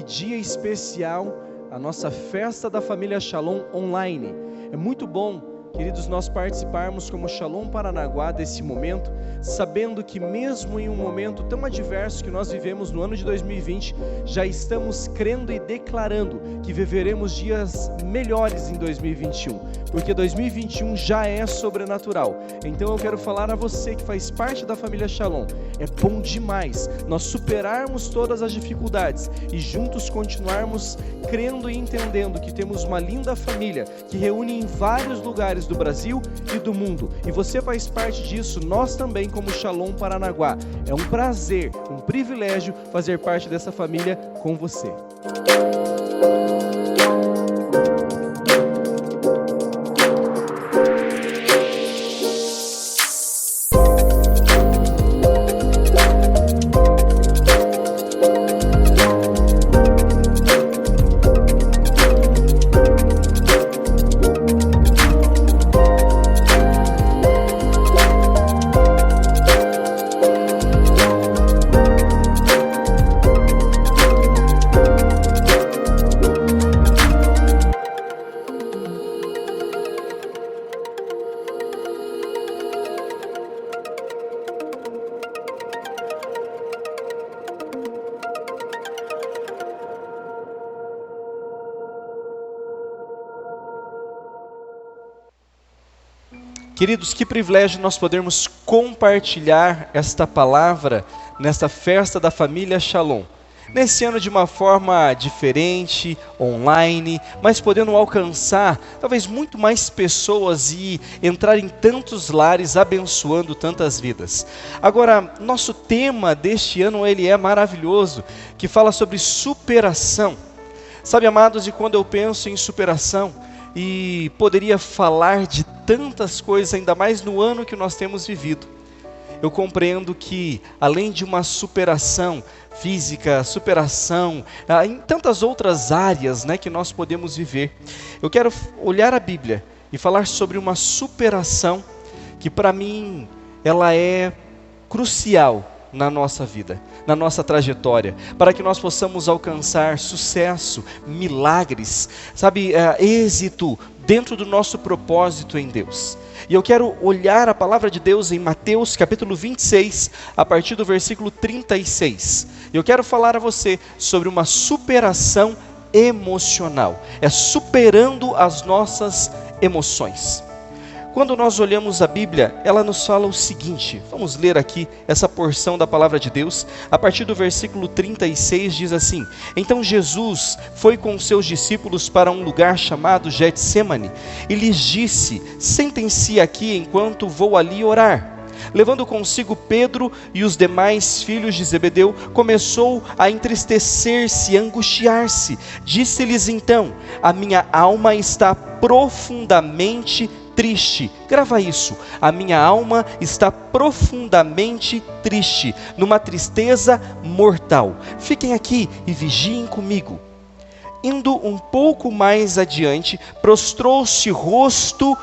dia especial, a nossa festa da família Shalom online. É muito bom, queridos, nós participarmos como Shalom Paranaguá desse momento, sabendo que mesmo em um momento tão adverso que nós vivemos no ano de 2020, já estamos crendo e declarando que viveremos dias melhores em 2021, porque 2021 já é sobrenatural. Então eu quero falar a você que faz parte da família Shalom, é bom demais nós superarmos todas as dificuldades e juntos continuarmos crendo e entendendo que temos uma linda família que reúne em vários lugares do Brasil e do mundo, e você faz parte disso, nós também como Shalom Paranaguá. É um prazer, um privilégio fazer parte dessa família com você. Queridos, que privilégio nós podermos compartilhar esta palavra nesta festa da família Shalom. Nesse ano de uma forma diferente, online, mas podendo alcançar talvez muito mais pessoas e entrar em tantos lares, abençoando tantas vidas. Agora, nosso tema deste ano ele é maravilhoso, que fala sobre superação. Sabe, amados, e quando eu penso em superação, e poderia falar de tantas coisas, ainda mais no ano que nós temos vivido, eu compreendo que além de uma superação física, superação em tantas outras áreas, que nós podemos viver, eu quero olhar a Bíblia e falar sobre uma superação que para mim ela é crucial na nossa vida, na nossa trajetória, para que nós possamos alcançar sucesso, milagres, êxito dentro do nosso propósito em Deus. E eu quero olhar a palavra de Deus em Mateus capítulo 26, a partir do versículo 36. Eu quero falar a você sobre uma superação emocional, é superando as nossas emoções. Quando nós olhamos a Bíblia, ela nos fala o seguinte, vamos ler aqui essa porção da palavra de Deus, a partir do versículo 36 diz assim: Então Jesus foi com seus discípulos para um lugar chamado Getsemane e lhes disse: Sentem-se aqui enquanto vou ali orar. Levando consigo Pedro e os demais filhos de Zebedeu, começou a entristecer-se e angustiar-se. Disse-lhes então: A minha alma está profundamente triste. Grava isso. A minha alma está profundamente triste, numa tristeza mortal. Fiquem aqui e vigiem comigo. Indo um pouco mais adiante, prostrou-se rosto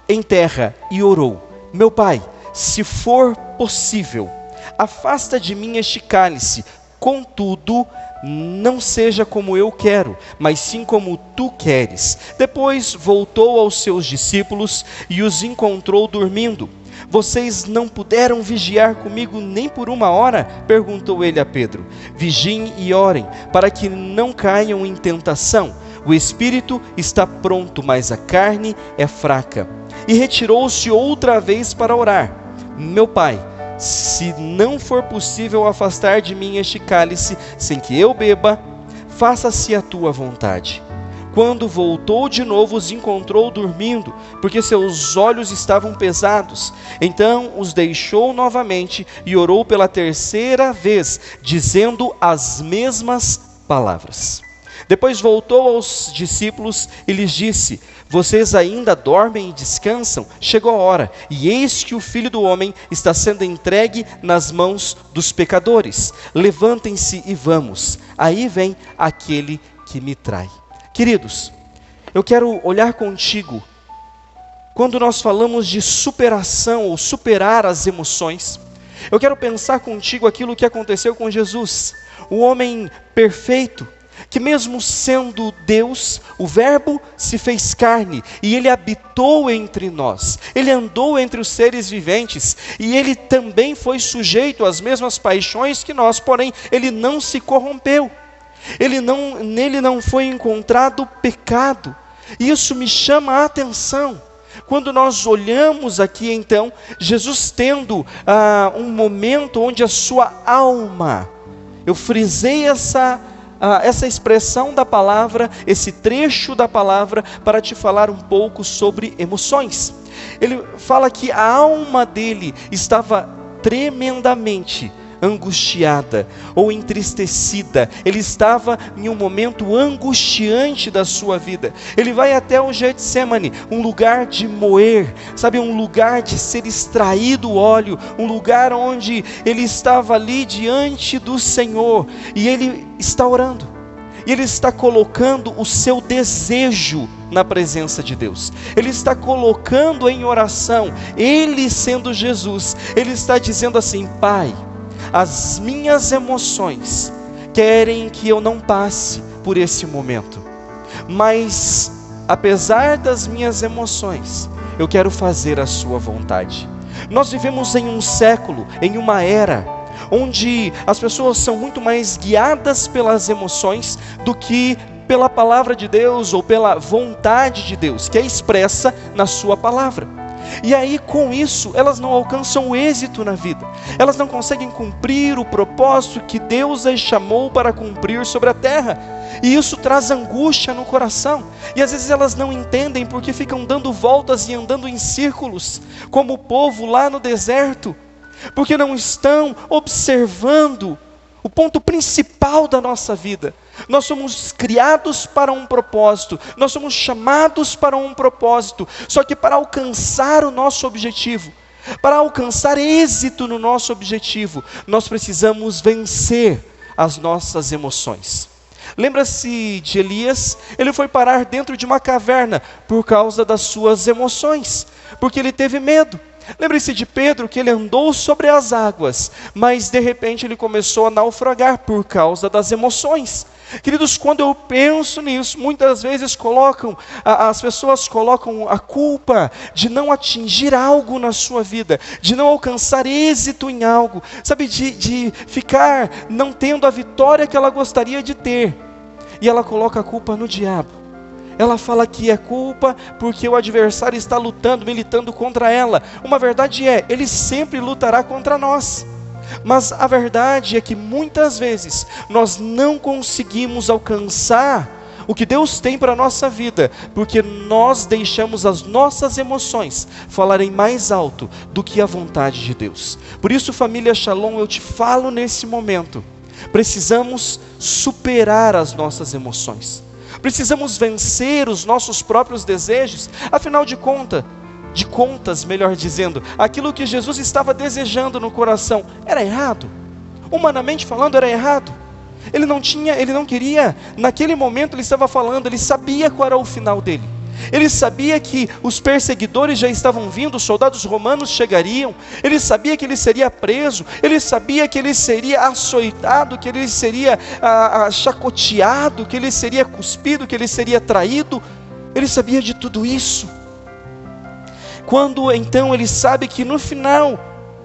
em terra e orou: Meu pai, se for possível, afasta de mim este cálice, contudo, não seja como eu quero, mas sim como tu queres. Depois voltou aos seus discípulos e os encontrou dormindo. Vocês não puderam vigiar comigo nem por 1 hora? Perguntou ele a Pedro. Vigiem e orem, para que não caiam em tentação. O espírito está pronto, mas a carne é fraca. E retirou-se outra vez para orar. Meu pai, se não for possível afastar de mim este cálice, sem que eu beba, faça-se a tua vontade. Quando voltou de novo, os encontrou dormindo, porque seus olhos estavam pesados. Então os deixou novamente e orou pela 3ª vez, dizendo as mesmas palavras. Depois voltou aos discípulos e lhes disse: Vocês ainda dormem e descansam? Chegou a hora, e eis que o Filho do Homem está sendo entregue nas mãos dos pecadores. Levantem-se e vamos. Aí vem aquele que me trai. Queridos, eu quero olhar contigo. Quando nós falamos de superação ou superar as emoções, eu quero pensar contigo aquilo que aconteceu com Jesus, o homem perfeito, que mesmo sendo Deus, o Verbo se fez carne e Ele habitou entre nós, Ele andou entre os seres viventes e Ele também foi sujeito às mesmas paixões que nós, porém Ele não se corrompeu, nele não foi encontrado pecado. Isso me chama a atenção. Quando nós olhamos aqui então, Jesus tendo um momento onde a sua alma, eu frisei essa expressão da palavra, esse trecho da palavra, para te falar um pouco sobre emoções. Ele fala que a alma dele estava tremendamente angustiada ou entristecida. Ele estava em um momento angustiante da sua vida. Ele vai até o Getsemane, um lugar de moer, sabe, um lugar de ser extraído o óleo, um lugar onde ele estava ali diante do Senhor, e ele está orando, e ele está colocando o seu desejo na presença de Deus. Ele está colocando em oração, ele sendo Jesus, ele está dizendo assim: Pai, as minhas emoções querem que eu não passe por esse momento, mas apesar das minhas emoções, eu quero fazer a sua vontade. Nós vivemos em um século, em uma era, onde as pessoas são muito mais guiadas pelas emoções do que pela palavra de Deus ou pela vontade de Deus, que é expressa na sua palavra. E aí, com isso, elas não alcançam o êxito na vida, elas não conseguem cumprir o propósito que Deus as chamou para cumprir sobre a terra, e isso traz angústia no coração, e às vezes elas não entendem porque ficam dando voltas e andando em círculos, como o povo lá no deserto, porque não estão observando o ponto principal da nossa vida. Nós somos criados para um propósito, nós somos chamados para um propósito, só que para alcançar o nosso objetivo, para alcançar êxito no nosso objetivo, nós precisamos vencer as nossas emoções. Lembra-se de Elias? Ele foi parar dentro de uma caverna por causa das suas emoções, porque ele teve medo. Lembre-se de Pedro, que ele andou sobre as águas, mas de repente ele começou a naufragar por causa das emoções. Queridos, quando eu penso nisso, muitas vezes as pessoas colocam a culpa de não atingir algo na sua vida, de não alcançar êxito em algo, sabe, de ficar não tendo a vitória que ela gostaria de ter, e ela coloca a culpa no diabo. Ela fala que é culpa porque o adversário está lutando, militando contra ela. Uma verdade é, ele sempre lutará contra nós. Mas a verdade é que muitas vezes nós não conseguimos alcançar o que Deus tem para a nossa vida, porque nós deixamos as nossas emoções falarem mais alto do que a vontade de Deus. Por isso, família Shalom, eu te falo nesse momento, precisamos superar as nossas emoções. Precisamos vencer os nossos próprios desejos. Afinal de contas, melhor dizendo, aquilo que Jesus estava desejando no coração era errado. Humanamente falando, era errado. Ele não queria, naquele momento ele estava falando, ele sabia qual era o final dele. Ele sabia que os perseguidores já estavam vindo, os soldados romanos chegariam, ele sabia que ele seria preso, ele sabia que ele seria açoitado, que ele seria chacoteado, que ele seria cuspido, que ele seria traído. Ele sabia de tudo isso. Quando então ele sabe que no final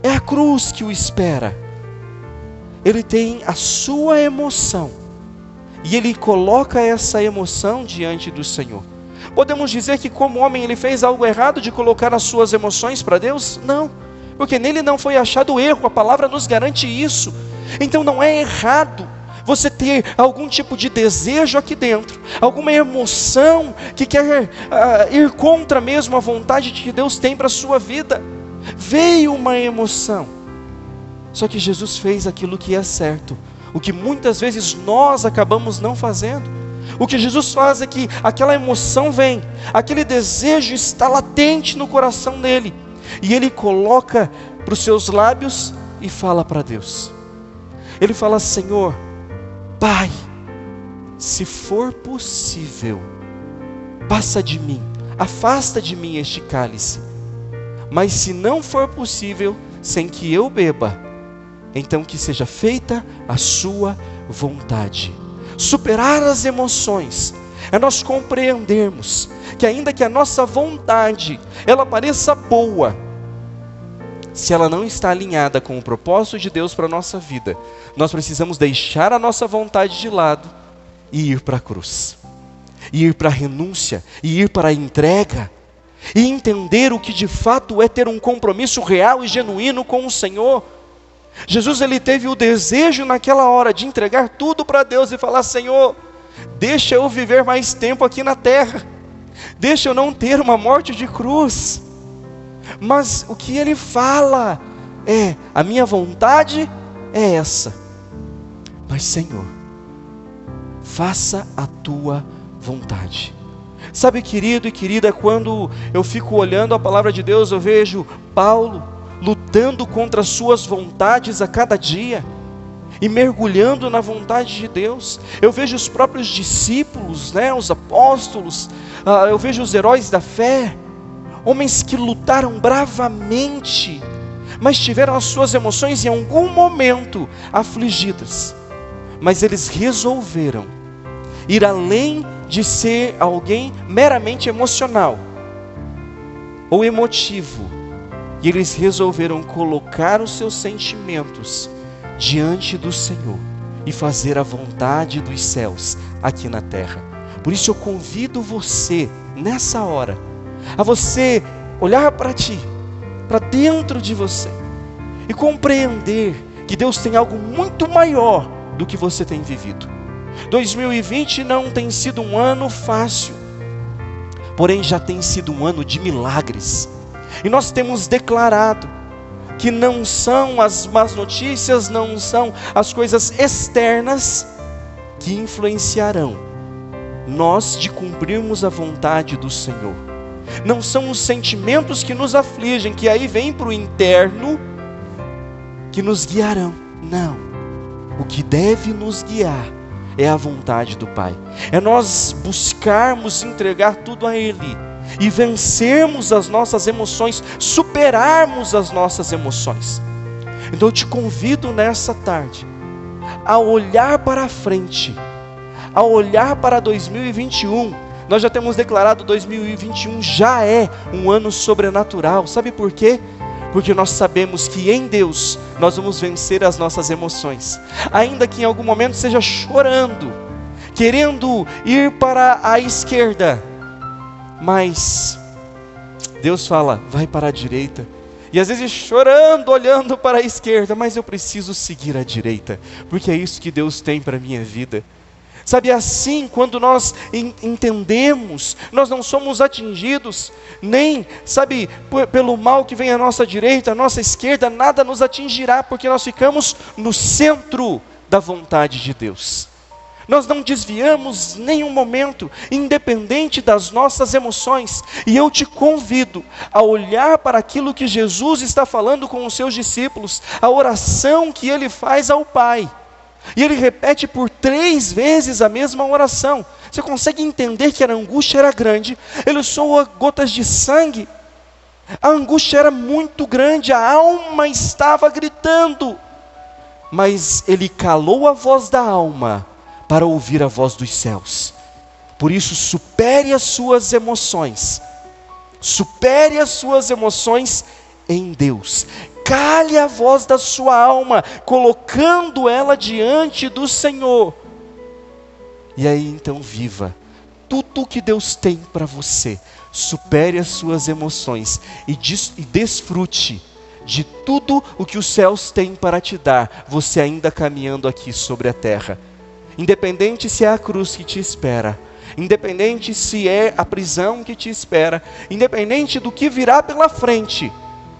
é a cruz que o espera, ele tem a sua emoção, e ele coloca essa emoção diante do Senhor. Podemos dizer que como homem ele fez algo errado de colocar as suas emoções para Deus? Não, porque nele não foi achado erro, a palavra nos garante isso. Então não é errado você ter algum tipo de desejo aqui dentro, alguma emoção que quer ir contra mesmo a vontade que Deus tem para a sua vida. Veio uma emoção, só que Jesus fez aquilo que é certo, o que muitas vezes nós acabamos não fazendo. O que Jesus faz é que aquela emoção vem, aquele desejo está latente no coração dele, e ele coloca para os seus lábios e fala para Deus. Ele fala: Senhor, Pai, se for possível, passa de mim, afasta de mim este cálice, mas se não for possível, sem que eu beba, então que seja feita a sua vontade. Superar as emoções é nós compreendermos que ainda que a nossa vontade, ela pareça boa, se ela não está alinhada com o propósito de Deus para a nossa vida, nós precisamos deixar a nossa vontade de lado e ir para a cruz, e ir para a renúncia, e ir para a entrega, e entender o que de fato é ter um compromisso real e genuíno com o Senhor. Jesus, ele teve o desejo naquela hora de entregar tudo para Deus e falar: Senhor, deixa eu viver mais tempo aqui na terra, deixa eu não ter uma morte de cruz. Mas o que ele fala é: a minha vontade é essa, mas Senhor, faça a tua vontade. Sabe, querido e querida, quando eu fico olhando a palavra de Deus, eu vejo Paulo lutando contra as suas vontades a cada dia e mergulhando na vontade de Deus. Eu vejo os próprios discípulos, os apóstolos, eu vejo os heróis da fé, homens que lutaram bravamente, mas tiveram as suas emoções em algum momento afligidas, mas eles resolveram ir além de ser alguém meramente emocional ou emotivo, e eles resolveram colocar os seus sentimentos diante do Senhor e fazer a vontade dos céus aqui na terra. Por isso eu convido você nessa hora a você olhar para ti, para dentro de você, e compreender que Deus tem algo muito maior do que você tem vivido. 2020 não tem sido um ano fácil, porém já tem sido um ano de milagres, e nós temos declarado que não são as más notícias, não são as coisas externas que influenciarão nós de cumprirmos a vontade do Senhor. Não são os sentimentos que nos afligem, que aí vem para o interno, que nos guiarão. Não, o que deve nos guiar é a vontade do Pai, é nós buscarmos entregar tudo a Ele, e vencermos as nossas emoções, superarmos as nossas emoções. Então eu te convido nessa tarde a olhar para frente, a olhar para 2021, nós já temos declarado 2021 já é um ano sobrenatural, sabe por quê? Porque nós sabemos que em Deus nós vamos vencer as nossas emoções, ainda que em algum momento seja chorando, querendo ir para a esquerda, mas Deus fala: vai para a direita, e às vezes chorando, olhando para a esquerda, mas eu preciso seguir à direita, porque é isso que Deus tem para a minha vida. Sabe, assim, quando nós entendemos, nós não somos atingidos, nem, sabe, pelo mal que vem à nossa direita, à nossa esquerda, nada nos atingirá, porque nós ficamos no centro da vontade de Deus. Nós não desviamos nenhum momento, independente das nossas emoções. E eu te convido a olhar para aquilo que Jesus está falando com os seus discípulos, a oração que ele faz ao Pai. E ele repete por 3 vezes a mesma oração. Você consegue entender que a angústia era grande? Ele soa gotas de sangue. A angústia era muito grande, a alma estava gritando. Mas ele calou a voz da alma para ouvir a voz dos céus. Por isso, supere as suas emoções. Supere as suas emoções em Deus. Cale a voz da sua alma, colocando ela diante do Senhor. E aí então viva tudo o que Deus tem para você. Supere as suas emoções e desfrute de tudo o que os céus têm para te dar, você ainda caminhando aqui sobre a terra. Independente se é a cruz que te espera, independente se é a prisão que te espera, independente do que virá pela frente,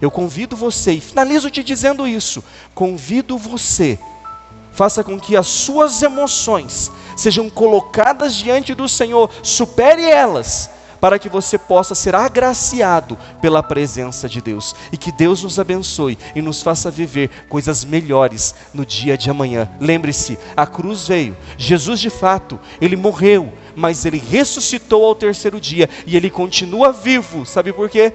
eu convido você, e finalizo te dizendo isso, convido você, faça com que as suas emoções sejam colocadas diante do Senhor, supere elas, para que você possa ser agraciado pela presença de Deus, e que Deus nos abençoe e nos faça viver coisas melhores no dia de amanhã. Lembre-se, a cruz veio, Jesus de fato, ele morreu, mas ele ressuscitou ao 3º dia, e ele continua vivo, sabe por quê?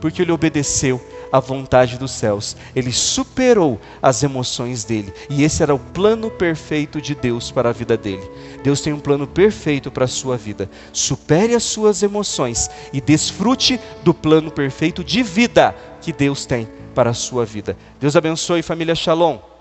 Porque ele obedeceu a vontade dos céus. Ele superou as emoções dele. E esse era o plano perfeito de Deus para a vida dele. Deus tem um plano perfeito para a sua vida. Supere as suas emoções e desfrute do plano perfeito de vida que Deus tem para a sua vida. Deus abençoe, família Shalom.